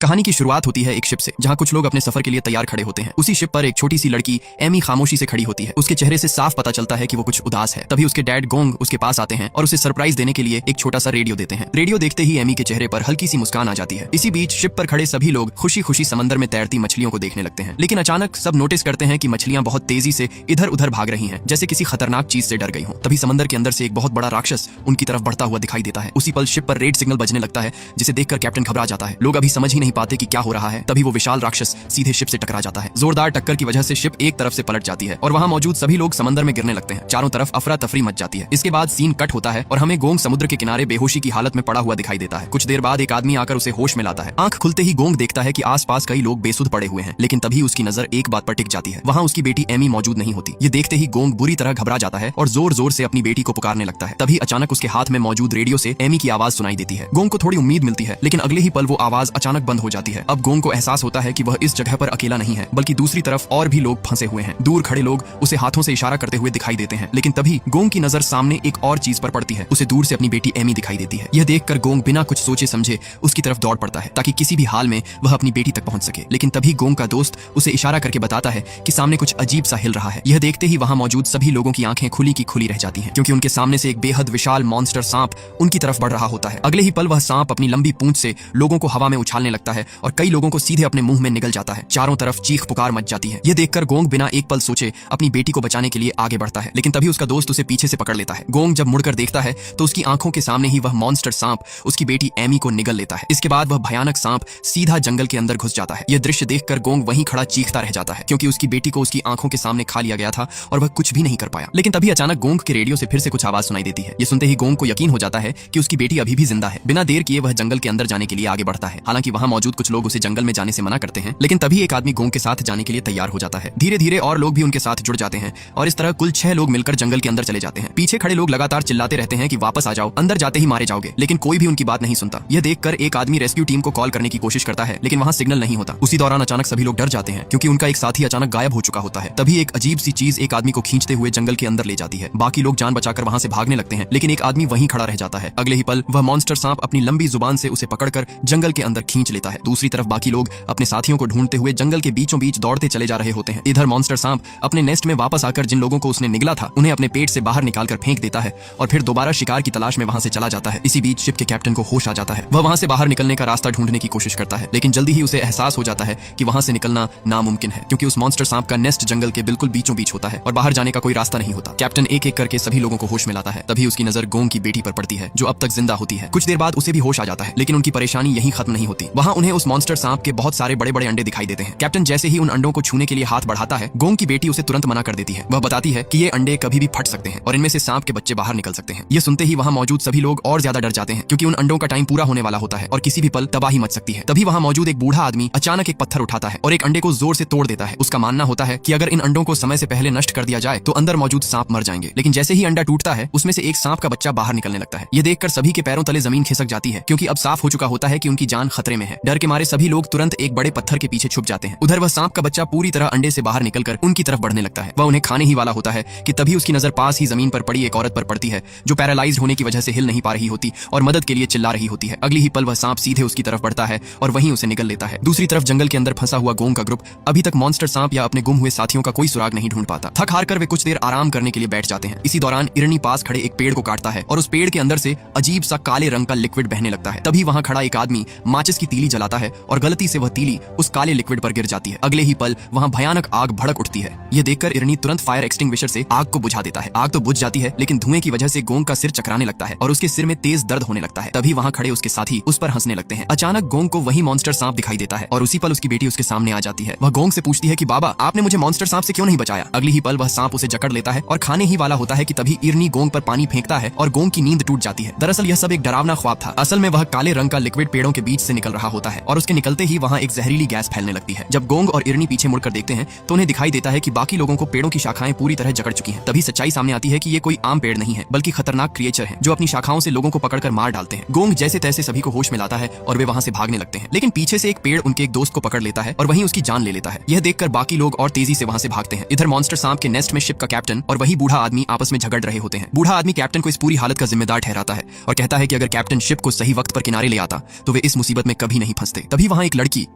कहानी की शुरुआत होती है एक शिप से, जहां कुछ लोग अपने सफर के लिए तैयार खड़े होते हैं। उसी शिप पर एक छोटी सी लड़की एमी खामोशी से खड़ी होती है। उसके चेहरे से साफ पता चलता है कि वो कुछ उदास है। तभी उसके डैड गोंग उसके पास आते हैं और उसे सरप्राइज देने के लिए एक छोटा सा रेडियो देते हैं। रेडियो देखते ही एमी के चेहरे पर हल्की सी मुस्कान आ जाती है। इसी बीच शिप पर खड़े सभी लोग खुशी खुशी समंदर में तैरती मछलियों को देखने लगते हैं। लेकिन अचानक सब नोटिस करते हैं कि मछलियां बहुत तेजी से इधर उधर भाग रही हैं, जैसे किसी खतरनाक चीज से डर गई हो। तभी समंदर के अंदर से एक बहुत बड़ा राक्षस उनकी तरफ बढ़ता हुआ दिखाई देता है। उसी पल शिप पर रेड सिग्नल बजने लगता है, जिसे देखकर कैप्टन घबरा जाता है। लोग अभी समझ ही नहीं पाते कि क्या हो रहा है। तभी वो विशाल राक्षस सीधे शिप से टकरा जाता है। जोरदार टक्कर की वजह से शिप एक तरफ से पलट जाती है और वहां मौजूद सभी लोग समंदर में गिरने लगते हैं। चारों तरफ अफरा तफरी मच जाती है। इसके बाद सीन कट होता है और हमें गोंग समुद्र के किनारे बेहोशी की हालत में पड़ा हुआ दिखाई देता है। कुछ देर बाद एक आदमी आकर उसे होश में लाता है। आंख खुलते ही गोंग देखता है कि आसपास कई लोग बेसुध पड़े हुए हैं, लेकिन तभी उसकी नजर एक बात पर टिक जाती है। वहां उसकी बेटी एमी मौजूद नहीं होती। ये देखते ही गोंग बुरी तरह घबरा जाता है और जोर जोर से अपनी बेटी को पुकारने लगता है। तभी अचानक उसके हाथ में मौजूद रेडियो से एमी की आवाज सुनाई देती है। गोंग को थोड़ी उम्मीद मिलती है, लेकिन अगले ही पल वो आवाज अचानक बंद हो जाती है। अब गोंग को एहसास होता है कि वह इस जगह पर अकेला नहीं है, बल्कि दूसरी तरफ और भी लोग फंसे हुए हैं। दूर खड़े लोग उसे हाथों से इशारा करते हुए दिखाई देते हैं। लेकिन तभी गोंग की नजर सामने एक और चीज पर पड़ती है। उसे दूर से अपनी बेटी एमी दिखाई देती है। यह देखकर गोंग बिना कुछ सोचे समझे उसकी तरफ दौड़ पड़ता है, ताकि किसी भी हाल में वह अपनी बेटी तक पहुंच सके। लेकिन तभी गोंग का दोस्त उसे इशारा करके बताता है कि सामने कुछ अजीब सा हिल रहा है। यह देखते ही वहां मौजूद सभी लोगों की आंखें खुली की खुली रह जाती हैं, क्योंकि उनके सामने से एक बेहद विशाल मॉन्स्टर सांप उनकी तरफ बढ़ रहा होता है। अगले ही पल वह सांप अपनी लंबी पूंछ से लोगों को हवा में उछालने लगता है और कई लोगों को सीधे अपने मुंह में निगल जाता है। चारों तरफ चीख पुकार मच जाती है। यह देखकर गोंग बिना एक पल सोचे अपनी बेटी को बचाने के लिए आगे बढ़ता है, लेकिन तभी उसका दोस्त उसे पीछे से पकड़ लेता है। गोंग जब मुड़कर देखता है तो उसकी आंखों के सामने ही वह मॉन्स्टर सांप उसकी बेटी एमी को निगल लेता है। इसके बाद वह भयानक सांप सीधा जंगल के अंदर घुस जाता है। यह दृश्य देखकर गोंग वहीं खड़ा चीखता रह जाता है, क्योंकि उसकी बेटी को उसकी आंखों के सामने खा लिया गया था और वह कुछ भी नहीं कर पाया। लेकिन तभी अचानक गोंग के रेडियो से फिर से कुछ आवाज सुनाई देती है। ये सुनते ही गोंग को यकीन हो जाता है कि उसकी बेटी अभी भी जिंदा है। बिना देर किए वह जंगल के अंदर जाने के लिए आगे बढ़ता है। हालांकि वहां मौजूद कुछ लोग उसे जंगल में जाने से मना करते हैं, लेकिन तभी एक आदमी गोंग के साथ जाने के लिए तैयार हो जाता है। धीरे धीरे और लोग भी उनके साथ जुड़ जाते हैं और इस तरह कुल 6 लोग मिलकर जंगल के अंदर चले जाते हैं। पीछे खड़े लोग लगातार चिल्लाते रहते हैं कि वापस आ जाओ, अंदर जाते ही मारे जाओगे, लेकिन कोई भी उनकी बात नहीं सुनता। यह देखकर एक आदमी रेस्क्यू टीम को कॉल करने की कोशिश करता है, लेकिन वहां सिग्नल नहीं होता। उसी दौरान अचानक सभी लोग डर जाते हैं, क्योंकि उनका एक साथी अचानक गायब हो चुका होता है। तभी एक अजीब सी चीज एक आदमी को खींचते हुए जंगल के अंदर ले जाती है। बाकी लोग जान बचाकर वहां से भागने लगते हैं, लेकिन एक आदमी वहीं खड़ा रह जाता है। अगले ही पल वह मॉन्स्टर सांप अपनी लंबी जुबान से उसे पकड़कर जंगल के अंदर खींच लेता है। दूसरी तरफ बाकी लोग अपने साथियों को ढूंढते हुए जंगल के बीचों बीच दौड़ते चले जा रहे होते हैं। इधर मॉन्स्टर सांप अपने नेस्ट में वापस आकर जिन लोगों को उसने निगला था उन्हें अपने पेट से बाहर निकालकर फेंक देता है और फिर दोबारा शिकार की तलाश में वहां से चला जाता है। इसी बीच शिप के कैप्टन को होश आ जाता है। वह वहां से बाहर निकलने का रास्ता ढूंढने की कोशिश करता है, लेकिन जल्दी ही उसे एहसास हो जाता है कि वहां से निकलना नामुमकिन है, क्योंकि उस मॉन्स्टर सांप का नेस्ट जंगल के बिल्कुल बीचों बीच होता है और बाहर जाने का कोई रास्ता नहीं होता। कैप्टन एक एक करके सभी लोगों को होश में लाता है। तभी उसकी नजर गोंग की बेटी पर पड़ती है, जो अब तक जिंदा होती है। कुछ देर बाद उसे भी होश आ जाता है, लेकिन उनकी परेशानी यहीं खत्म नहीं होती। वहां उन्हें उस मॉन्स्टर सांप के बहुत सारे बड़े बड़े अंडे दिखाई देते हैं। कैप्टन जैसे ही उन अंडों को छूने के लिए हाथ बढ़ाता है, गोंग की बेटी उसे तुरंत मना कर देती है। वह बताती है कि ये अंडे कभी भी फट सकते हैं और इनमें से सांप के बच्चे बाहर निकल सकते हैं। ये सुनते ही वहां मौजूद सभी लोग और ज्यादा डर जाते हैं, क्योंकि उन अंडों का टाइम पूरा होने वाला होता है और किसी भी पल तबाही मच सकती है। तभी वहां मौजूद एक बूढ़ा आदमी अचानक एक पत्थर उठाता है और एक अंडे को जोर से तोड़ देता है। उसका मानना होता है कि अगर इन अंडों को समय से पहले नष्ट कर दिया जाए तो अंदर मौजूद सांप मर जाएंगे। लेकिन जैसे ही अंडा टूटता है, उसमें से एक सांप का बच्चा बाहर निकलने लगता है। ये देखकर सभी के पैरों तले जमीन खिसक जाती है, क्योंकि अब साफ हो चुका होता है कि उनकी जान खतरे में है। डर के मारे सभी लोग तुरंत एक बड़े पत्थर के पीछे छुप जाते हैं। उधर वह सांप का बच्चा पूरी तरह अंडे से बाहर निकलकर उनकी तरफ बढ़ने लगता है। वह उन्हें खाने ही वाला होता है कि तभी उसकी नजर पास ही जमीन पर पड़ी एक औरत पर पड़ती है, जो पैरालाइज्ड होने की वजह से हिल नहीं पा रही होती और मदद के लिए चिल्ला रही होती है। अगली ही पल वह सांप सीधे उसकी तरफ बढ़ता है और वहीं उसे निगल लेता है। दूसरी तरफ जंगल के अंदर फंसा हुआ गोंग का ग्रुप अभी तक मॉन्स्टर सांप या अपने गुम हुए साथियों का कोई सुराग नहीं ढूंढ पाता। थक हार कर वे कुछ देर आराम करने के लिए बैठ जाते हैं। इसी दौरान इरनी पास खड़े एक पेड़ को काटता है और उस पेड़ के अंदर से अजीब सा काले रंग का लिक्विड बहने लगता है। तभी वहां खड़ा एक आदमी माचिस की तीली जलाता है और गलती से वह तीली उस काले लिक्विड पर गिर जाती है। अगले ही पल वहां भयानक आग भड़क उठती है। यह देखकर इरनी तुरंत फायर एक्सटिंग्विशर से आग को बुझा देता है। आग तो बुझ जाती है, लेकिन धुएं की वजह से गोंग का सिर चकराने लगता है और उसके सिर में तेज दर्द होने लगता है। तभी वहां खड़े उसके साथी उस पर हंसने लगते हैं। अचानक गोंग को वही मॉन्स्टर सांप दिखाई देता है और उसी पल उसकी बेटी उसके सामने आ जाती है। वह गोंग से पूछती है कि बाबा, आपने मुझे मॉन्स्टर सांप से क्यों नहीं बचाया। अगली ही पल वह सांप उसे जकड़ लेता है और खाने ही वाला होता है कि तभी इरनी गोंग पर पानी फेंकता है और गोंग की नींद टूट जाती है। दरअसल यह सब एक डरावना ख्वाब था। असल में वह काले रंग का लिक्विड पेड़ों के बीच से निकल रहा होता है और उसके निकलते ही वहां एक जहरीली गैस फैलने लगती है। जब गोंग और इरनी पीछे मुड़कर देखते हैं तो उन्हें दिखाई देता है कि बाकी लोगों को पेड़ों की शाखाएं पूरी तरह जकड़ चुकी हैं। तभी सच्चाई सामने आती है कि ये कोई आम पेड़ नहीं है, बल्कि खतरनाक क्रिएचर है, जो अपनी शाखाओं से लोगों को पकड़कर मार डालते हैं। गोंग जैसे तैसे सभी को होश में लाता है और वे वहां से भागने लगते हैं, लेकिन पीछे से एक पेड़ उनके एक दोस्त को पकड़ लेता है और वहीं उसकी जान ले लेता है। यह देखकर बाकी लोग और तेजी से वहां से भागते हैं। इधर मॉन्स्टर सांप के नेस्ट में शिप का कैप्टन और वही बूढ़ा आदमी आपस में झगड़ रहे होते हैं। बूढ़ा आदमी कैप्टन को इस पूरी हालत का जिम्मेदार ठहराता है और कहता है कि अगर कैप्टन शिप को सही वक्त पर किनारे ले आता तो वे इस मुसीबत में कभी नहीं नहीं फंसते। तभी वहाँ एक लड़की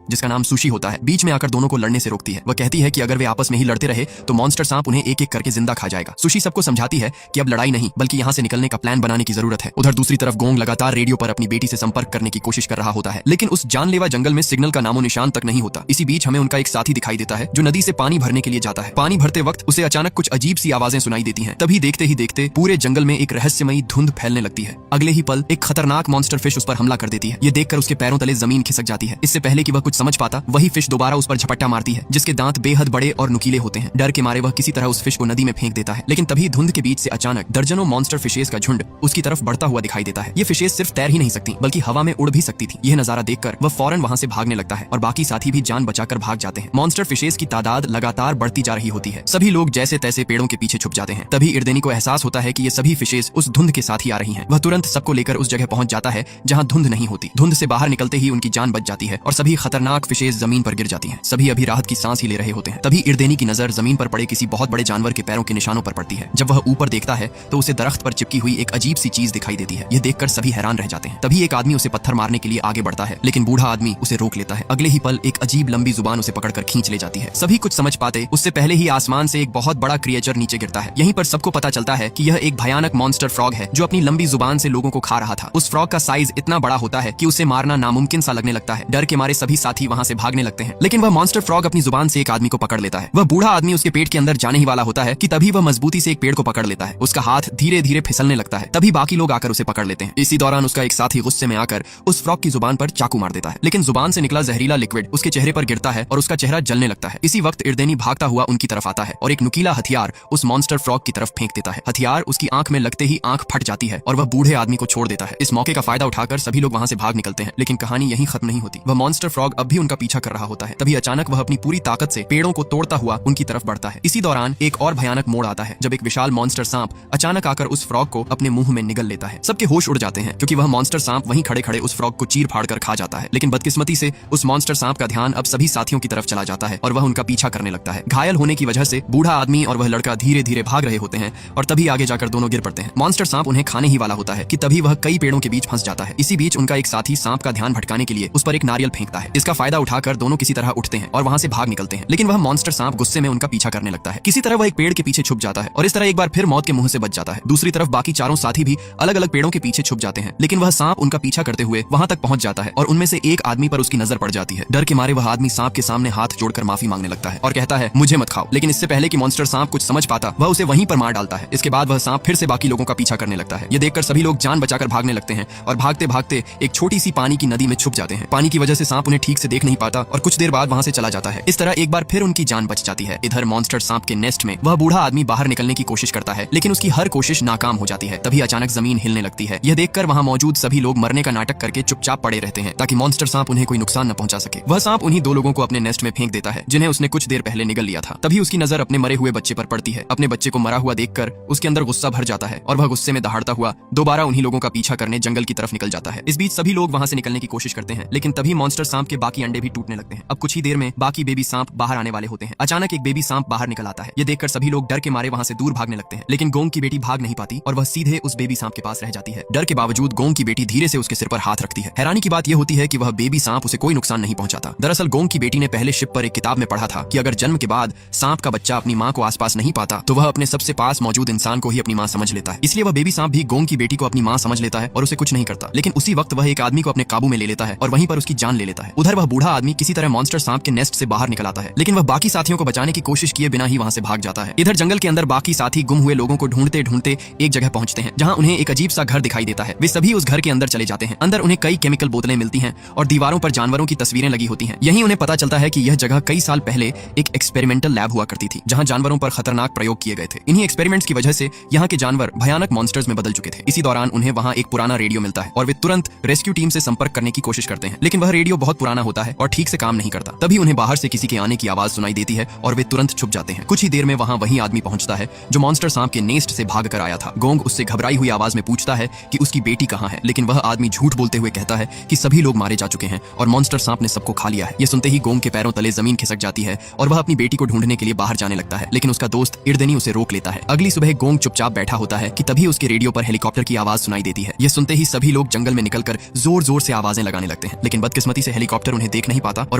जिसका नाम सुशी होता है बीच में आकर दोनों को लड़ने से रोकती है। वह कहती है कि अगर वे आपस में ही लड़ते रहे तो मॉन्स्टर सांप उन्हें एक एक करके जिंदा खा जाएगा। सुशी सबको समझाती है कि अब लड़ाई नहीं बल्कि यहाँ से निकलने का प्लान बनाने की जरूरत है। उधर दूसरी तरफ गोंग लगातार रेडियो पर अपनी बेटी से संपर्क करने की कोशिश कर रहा होता है, लेकिन उस जानलेवा जंगल में सिग्नल का नामो निशान तक नहीं होता। इसी बीच हमें उनका एक साथी दिखाई देता है जो नदी से पानी भरने के लिए जाता है। पानी भरते वक्त उसे अचानक कुछ अजीब सी आवाजें सुनाई देती हैं। तभी देखते ही देखते पूरे जंगल में एक रहस्यमयी धुंध फैलने लगती है। अगले ही पल एक खतरनाक मॉन्स्टर फिश उस पर हमला कर देती है। ये देखकर उसके पैरों तले जमीन खिसक जाती है। इससे पहले कि वह कुछ समझ पाता वही फिश दोबारा उस पर झपट्टा मारती है, जिसके दांत बेहद बड़े और नुकीले होते हैं। डर के मारे वह किसी तरह उस फिश को नदी में फेंक देता है, लेकिन तभी धुंध के बीच से अचानक दर्जनों मॉन्स्टर फिशेस का झुंड उसकी तरफ बढ़ता हुआ दिखाई देता है। ये फिशेस सिर्फ तैर ही नहीं सकती बल्कि हवा में उड़ भी सकती थी। यह नजारा देखकर वह फौरन वहां से भागने लगता है और बाकी साथी भी जान बचाकर भाग जाते हैं। मॉन्स्टर फिशेस की तादाद लगातार बढ़ती जा रही होती है। सभी लोग जैसे तैसे पेड़ों के पीछे छुप जाते हैं। तभी इर्देनी को एहसास होता है कि ये सभी फिशेस उस धुंध के साथ ही आ रही हैं। वह तुरंत सबको लेकर उस जगह पहुंच जाता है जहां धुंध नहीं होती। धुंध से बाहर निकलते ही उनकी जान बच जाती है और सभी खतरनाक फिशेस जमीन पर गिर जाती हैं। सभी अभी राहत की सांस ही ले रहे होते हैं। तभी इर्देनी की नजर जमीन पर पड़े किसी बहुत बड़े जानवर के पैरों के निशानों पर पड़ती है। जब वह ऊपर देखता है तो उसे दरख्त पर चिपकी हुई एक अजीब सी चीज दिखाई देती है। यह देखकर सभी हैरान रह जाते हैं। तभी एक आदमी उसे पत्थर मारने के लिए आगे बढ़ता है, लेकिन बूढ़ा आदमी उसे रोक लेता है। अगले ही पल एक अजीब लंबी जुबान उसे पकड़कर खींच ले जाती है। सभी कुछ समझ पाते उससे पहले ही आसमान से एक बहुत बड़ा क्रिएचर नीचे गिरता है। यहीं पर सबको पता चलता है कि यह एक भयानक मॉन्स्टर फ्रॉग है जो अपनी लंबी जुबान से लोगों को खा रहा था। उस फ्रॉग का साइज इतना बड़ा होता है कि उसे मारना नामुमकिन सा लगने लगता है। डर के मारे सभी साथी वहां से भागने लगते हैं, लेकिन वह मॉन्स्टर फ्रॉग अपनी जुबान से एक आदमी को पकड़ लेता है। वह बूढ़ा आदमी उसके पेट के अंदर जाने ही वाला होता है कि तभी वह मजबूती से एक पेड़ को पकड़ लेता है। उसका हाथ धीरे धीरे फिसलने लगता है। तभी बाकी लोग आकर उसे पकड़ लेते हैं। इसी दौरान उसका एक साथी गुस्से में आकर उस फ्रॉग की जुबान पर चाकू मार देता है, लेकिन जुबान से निकला जहरीला लिक्विड उसके चेहरे पर गिरता है और उसका चेहरा जलने लगता है। इसी वक्त इर्देनी भागता हुआ उनकी तरफ आता है और एक नुकीला हथियार उस मॉन्स्टर फ्रॉग की तरफ फेंक देता है। हथियार उसकी आंख में लगते ही आंख फट जाती है और वह बूढ़े आदमी को छोड़ देता है। इस मौके का फायदा उठाकर सभी लोग वहां से भाग निकलते हैं, लेकिन कहानी यहीं खत्म नहीं होती। वह मॉन्स्टर फ्रॉग अब भी उनका पीछा कर रहा होता है। तभी अचानक वह अपनी पूरी ताकत से पेड़ों को तोड़ता हुआ उनकी तरफ बढ़ता है। इसी दौरान एक और भयानक मोड़ आता है जब एक विशाल मॉन्स्टर सांप अचानक आकर उस फ्रॉग को अपने मुंह में निगल लेता है। सबके होश उड़ जाते हैं क्योंकि वह मॉन्स्टर सांप वहीं खड़े खड़े उस फ्रॉग को चीर फाड़ कर खा जाता है। लेकिन बदकिस्मती से उस मॉन्स्टर सांप का ध्यान अब सभी साथियों की तरफ चला जाता है और वह उनका पीछा करने लगता है। घायल होने की वजह से बूढ़ा आदमी और वह लड़का धीरे धीरे भाग रहे होते हैं और तभी आगे जाकर दोनों गिर पड़ते हैं। मॉन्स्टर सांप उन्हें खाने ही वाला होता है कि तभी वह कई पेड़ों के बीच फंस जाता है। इसी बीच उनका एक साथी सांप का ध्यान भटकाने के लिए उस पर एक नारियल फेंकता है। इसका फायदा उठाकर दोनों किसी तरह उठते हैं और वहां से भाग निकलते हैं, लेकिन वह मॉन्स्टर सांप गुस्से में उनका पीछा करने लगता है। किसी तरह वह एक पेड़ के पीछे छुप जाता है और इस तरह एक बार फिर मौत के मुंह से बच जाता है। दूसरी तरफ बाकी चारों साथी भी अलग अलग पेड़ों के पीछे छुप जाते हैं, लेकिन वह सांप उनका पीछा करते हुए वहां तक पहुंच जाता है और उनमें से एक आदमी पर उसकी नजर पड़ जाती है। डर के मारे वह आदमी सांप के सामने हाथ जोड़कर माफी मांगने लगता है और कहता है मुझे मत खाओ। लेकिन इससे पहले कि मॉन्स्टर सांप कुछ समझ पाता वह उसे वहीं पर मार डालता है। इसके बाद वह सांप फिर से बाकी लोगों का पीछा करने लगता है। ये देखकर सभी लोग जान बचाकर भागने लगते हैं और भागते भागते एक छोटी सी पानी की नदी में छुप जाते हैं। पानी की वजह से सांप उन्हें ठीक से देख नहीं पाता और कुछ देर बाद वहां से चला जाता है। इस तरह एक बार फिर उनकी जान बच जाती है। इधर मॉन्स्टर सांप के नेस्ट में वह बूढ़ा आदमी बाहर निकलने की कोशिश करता है, लेकिन उसकी हर कोशिश नाकाम हो जाती है। तभी अचानक जमीन हिलने लगती है। यह देखकर वहां मौजूद सभी लोग मरने का नाटक करके चुपचाप पड़े रहते हैं ताकि मॉन्स्टर सांप उन्हें कोई नुकसान न पहुंचा सके। वह सांप उन्हीं दो लोगों को अपने नेस्ट में फेंक देता है जिन्हें उसने कुछ देर पहले निगल लिया था। तभी उसकी नजर अपने मरे हुए बच्चे पर पड़ती है। अपने बच्चे को मरा हुआ देखकर उसके अंदर गुस्सा भर जाता है और वह गुस्से में दहाड़ता हुआ दोबारा उन्हीं लोगों का पीछा करने जंगल की तरफ निकल जाता है। इस बीच सभी लोग वहां से निकलने की कोशिश करते हैं, लेकिन तभी मॉन्स्टर सांप के बाकी अंडे भी टूटने लगते हैं। अब कुछ ही देर में बाकी बेबी सांप बाहर आने वाले होते हैं। अचानक एक बेबी सांप बाहर निकल आता है। ये देखकर सभी लोग डर के मारे वहां से दूर भागने लगते हैं, लेकिन गोंग की बेटी भाग नहीं पाती और वह सीधे उस बेबी सांप के पास रह जाती है। डर के बावजूद गोंग की बेटी धीरे से उसके सिर पर हाथ रखती है। हैरानी की बात यह होती है कि वह बेबी सांप उसे कोई नुकसान नहीं पहुंचाता। दरअसल गोंग की बेटी ने पहले शिप पर एक किताब में पढ़ा था कि अगर जन्म के बाद सांप का बच्चा अपनी मां को आसपास नहीं पाता तो वह अपने सबसे पास मौजूद इंसान को ही अपनी मां समझ लेता है। इसलिए वह बेबी सांप भी गोंग की बेटी को अपनी मां समझ लेता है और उसे कुछ नहीं करता। लेकिन उसी वक्त वह एक आदमी को अपने काबू में ले लेता है और वहीं पर उसकी जान ले लेता है। उधर वह बूढ़ा आदमी किसी तरह मॉन्स्टर सांप के नेस्ट से बाहर निकल आता है, लेकिन वह बाकी साथियों को बचाने की कोशिश किए बिना ही वहां से भाग जाता है। इधर जंगल के अंदर बाकी साथी गुम हुए लोगों को ढूंढते ढूंढते एक जगह पहुंचते हैं जहां उन्हें एक अजीब सा घर दिखाई देता है। वे सभी उस घर के अंदर चले जाते हैं। अंदर उन्हें कई केमिकल बोतलें मिलती हैं और दीवारों पर जानवरों की तस्वीरें लगी होती हैं। यहीं उन्हें पता चलता है कि यह जगह कई साल पहले एक एक्सपेरिमेंटल लैब हुआ करती थी जहां जानवरों पर खतरनाक प्रयोग किए गए थे। इन्हीं एक्सपेरिमेंट्स की वजह से यहाँ के जानवर भयानक मॉन्स्टर्स में बदल चुके थे। इसी दौरान उन्हें वहां एक पुराना रेडियो मिलता है और वे तुरंत रेस्क्यू टीम से संपर्क करने की कोशिश करते हैं, लेकिन वह रेडियो बहुत पुराना होता है और ठीक से काम नहीं करता। तभी उन्हें बाहर से किसी के आने की आवाज सुनाई देती है और वे तुरंत छुप जाते हैं। कुछ ही देर में वहां वही आदमी पहुंचता है जो मॉन्स्टर सांप के नेस्ट से भाग कर आया था। गोंग उससे घबराई हुई आवाज में पूछता है कि उसकी बेटी कहाँ है, लेकिन वह आदमी झूठ बोलते हुए कहता है कि सभी लोग मारे जा चुके हैं और मॉन्स्टर सांप ने सबको खा लिया है। ये सुनते ही गोंग के पैरों तले जमीन खिसक जाती है और वह अपनी बेटी को ढूंढने के लिए बाहर जाने लगता है, लेकिन उसका दोस्त इर्देनी उसे रोक लेता है। अगली सुबह गोंग चुपचाप बैठा होता है कि तभी उसके रेडियो पर हेलीकॉप्टर की आवाज सुनाई देती है। यह सुनते ही सभी लोग जंगल में निकलकर जोर जोर से आवाजें लगाने लगते हैं। लगते हैं, लेकिन बदकिस्मती से हेलीकॉप्टर उन्हें देख नहीं पाता और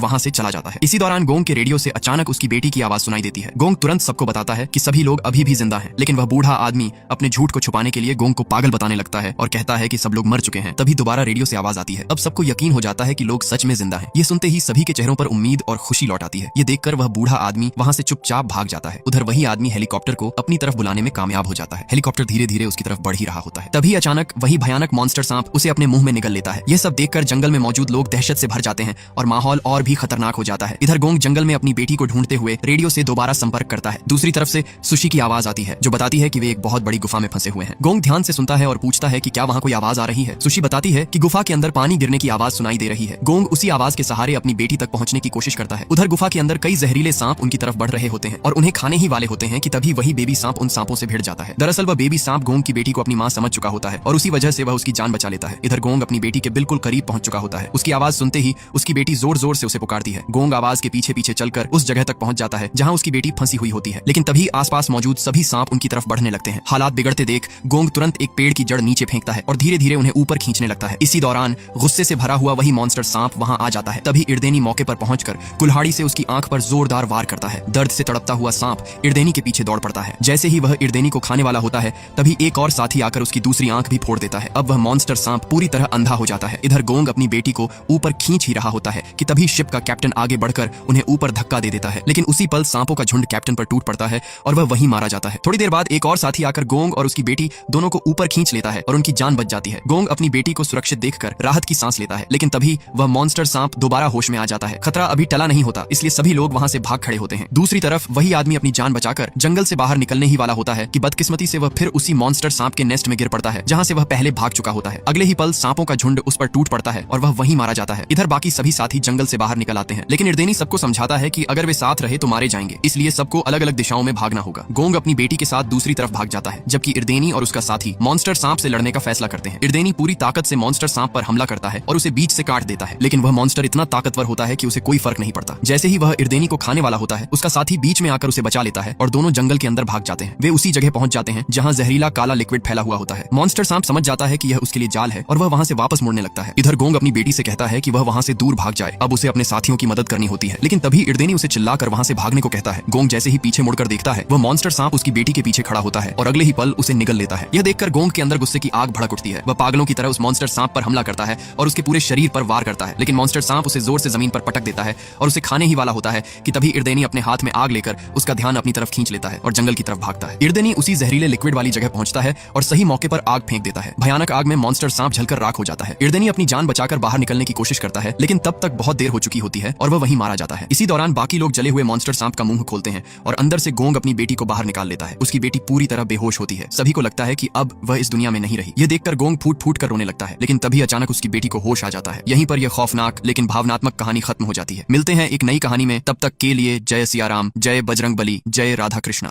वहां से चला जाता है। इसी दौरान गोंग के रेडियो से अचानक उसकी बेटी की आवाज सुनाई देती है। गोंग तुरंत सबको बताता है कि सभी लोग अभी भी जिंदा हैं, लेकिन वह बूढ़ा आदमी अपने झूठ को छुपाने के लिए गोंग को पागल बताने लगता है और कहता है कि सब लोग मर चुके हैं। तभी दोबारा रेडियो से आवाज आती है। अब सबको यकीन हो जाता है कि लोग सच में जिंदा हैं। ये सुनते ही सभी के चेहरों पर उम्मीद और खुशी लौट आती है। ये देखकर वह बूढ़ा आदमी वहां से चुपचाप भाग जाता है। उधर वही आदमी हेलीकॉप्टर को अपनी तरफ बुलाने में कामयाब हो जाता है। हेलीकॉप्टर धीरे धीरे उसकी तरफ बढ़ ही रहा होता है। तभी अचानक वही भयानक मॉन्स्टर सांप उसे अपने मुंह में निगल लेता है। यह सब देखकर जंगल में मौजूद लोग दहशत से भर जाते हैं और माहौल और भी खतरनाक हो जाता है। इधर गोंग जंगल में अपनी बेटी को ढूंढते हुए रेडियो से दोबारा संपर्क करता है। दूसरी तरफ से सुशी की आवाज आती है जो बताती है कि वे एक बहुत बड़ी गुफा में फंसे हुए हैं। गोंग ध्यान से सुनता है और पूछता है कि क्या वहां कोई आवाज आ रही है। सुशी बताती है कि गुफा के अंदर पानी गिरने की आवाज सुनाई दे रही है। गोंग उसी आवाज के सहारे अपनी बेटी तक पहुंचने की कोशिश करता है। उधर गुफा के अंदर कई जहरीले सांप उनकी तरफ बढ़ रहे होते हैं और उन्हें खाने ही वाले होते हैं कि तभी वही बेबी सांप उन सांपों से भिड़ जाता है। दरअसल वह बेबी सांप गोंग की बेटी को अपनी मां समझ चुका होता है और उसी वजह से वह उसकी जान बचा लेता है। इधर गोंग अपनी बेटी के बिल्कुल करीब पहुंच चुका होता है। उसकी आवाज सुनते ही उसकी बेटी जोर जोर से उसे पुकारती है। गोंग आवाज के पीछे पीछे चलकर उस जगह तक पहुंच जाता है जहां उसकी बेटी फंसी हुई होती है, लेकिन तभी आसपास मौजूद सभी सांप उनकी तरफ बढ़ने लगते हैं। हालात बिगड़ते देख गोंग तुरंत एक पेड़ की जड़ नीचे फेंकता है और धीरे धीरे उन्हें ऊपर खींचने लगता है। इसी दौरान गुस्से से भरा हुआ वही मॉन्स्टर सांप वहां आ जाता है। तभी इर्देनी मौके पर पहुंचकर कुल्हाड़ी से उसकी आंख पर जोरदार वार करता है। दर्द से तड़पता हुआ सांप इर्देनी के पीछे दौड़ पड़ता है। जैसे ही वह इर्देनी को खाने वाला होता है तभी एक और साथी आकर उसकी दूसरी आंख भी फोड़ देता है। अब वह मॉन्स्टर सांप पूरी तरह अंधा हो जाता है। इधर गोंग अपनी बेटी को ऊपर खींच ही रहा होता है कि तभी शिप का कैप्टन आगे बढ़कर उन्हें ऊपर धक्का दे देता है, लेकिन उसी पल सांपों का झुंड कैप्टन पर टूट पड़ता है और वह वहीं मारा जाता है। थोड़ी देर बाद एक और साथी आकर गोंग और उसकी बेटी दोनों को ऊपर खींच लेता है और उनकी जान बच जाती है। गोंग अपनी बेटी को सुरक्षित देखकर राहत की सांस लेता है, लेकिन तभी वह मॉन्स्टर सांप दोबारा होश में आ जाता है। खतरा अभी टला नहीं होता, इसलिए सभी लोग वहां से भाग खड़े होते हैं। दूसरी तरफ वही आदमी अपनी जान बचाकर जंगल से बाहर निकलने ही वाला होता है कि बदकिस्मती से वह फिर उसी मॉन्स्टर सांप के नेस्ट में गिर पड़ता है जहां से वह पहले भाग चुका होता है। अगले ही पल सांपों का झुंड उस पर टूट पड़ता है और वह वहीं मारा जाता है। इधर बाकी सभी साथी जंगल से बाहर निकल आते हैं, लेकिन इर्देनी सबको समझाता है कि अगर वे साथ रहे तो मारे जाएंगे, इसलिए सबको अलग अलग दिशाओं में भागना होगा। गोंग अपनी बेटी के साथ दूसरी तरफ भाग जाता है, जबकि इर्देनी और उसका साथी मॉन्स्टर सांप से लड़ने का फैसला करते हैं। इर्देनी पूरी ताकत से मॉन्स्टर सांप पर हमला करता है और उसे बीच से काट देता है, लेकिन वह मॉन्स्टर इतना ताकतवर होता है कि उसे कोई फर्क नहीं पड़ता। जैसे ही वह इर्देनी को खाने वाला होता है उसका साथी बीच में आकर उसे बचा लेता है और दोनों जंगल के अंदर भाग जाते हैं। वे उसी जगह पहुंच जाते हैं जहां जहरीला काला लिक्विड फैला हुआ होता है। मॉन्स्टर सांप समझ जाता है कि यह उसके लिए जाल है और वह वहां से वापस मुड़ने लगता है। इधर गोंग अपनी बेटी से कहता है कि वह वहां से दूर भाग जाए, अब उसे अपने साथियों की मदद करनी होती है, लेकिन तभी इर्देनी उसे चिल्लाकर वहां से भागने को कहता है। गोंग जैसे ही पीछे मुड़कर देखता है वह मॉन्स्टर सांप उसकी बेटी के पीछे खड़ा होता है और अगले ही पल उसे निगल लेता है। यह देखकर गोंग के अंदर गुस्से की आग भड़क उठती है। वह पागलों की तरह उस मॉन्स्टर सांप पर हमला करता है और उसके पूरे शरीर पर वार करता है, लेकिन मॉन्स्टर सांप उसे जोर से जमीन पर पटक देता है और उसे खाने ही वाला होता है कि तभी इर्देनी अपने हाथ में आग लेकर उसका ध्यान अपनी तरफ खींच लेता है और जंगल की तरफ भागता है। इर्देनी उसी जहरीले लिक्विड वाली जगह पहुंचता है और सही मौके पर आग फेंक देता है। भयानक आग में मॉन्स्टर सांप जलकर राख हो जाता है। इर्देनी अपनी जान बचाकर बाहर निकलने की कोशिश करता है, लेकिन तब तक बहुत देर हो चुकी होती है और वह वहीं मारा जाता है। इसी दौरान बाकी लोग जले हुए मॉन्स्टर सांप का मुंह खोलते हैं और अंदर से गोंग अपनी बेटी को बाहर निकाल लेता है। उसकी बेटी पूरी तरह बेहोश होती है। सभी को लगता है कि अब वह इस दुनिया में नहीं रही। यह देखकर गोंग फूट फूट कर रोने लगता है, लेकिन तभी अचानक उसकी बेटी को होश आ जाता है। यहीं पर यह खौफनाक लेकिन भावनात्मक कहानी खत्म हो जाती है। मिलते हैं एक नई कहानी में, तब तक के लिए जय सिया राम, जय बजरंग बली, जय राधा कृष्णा।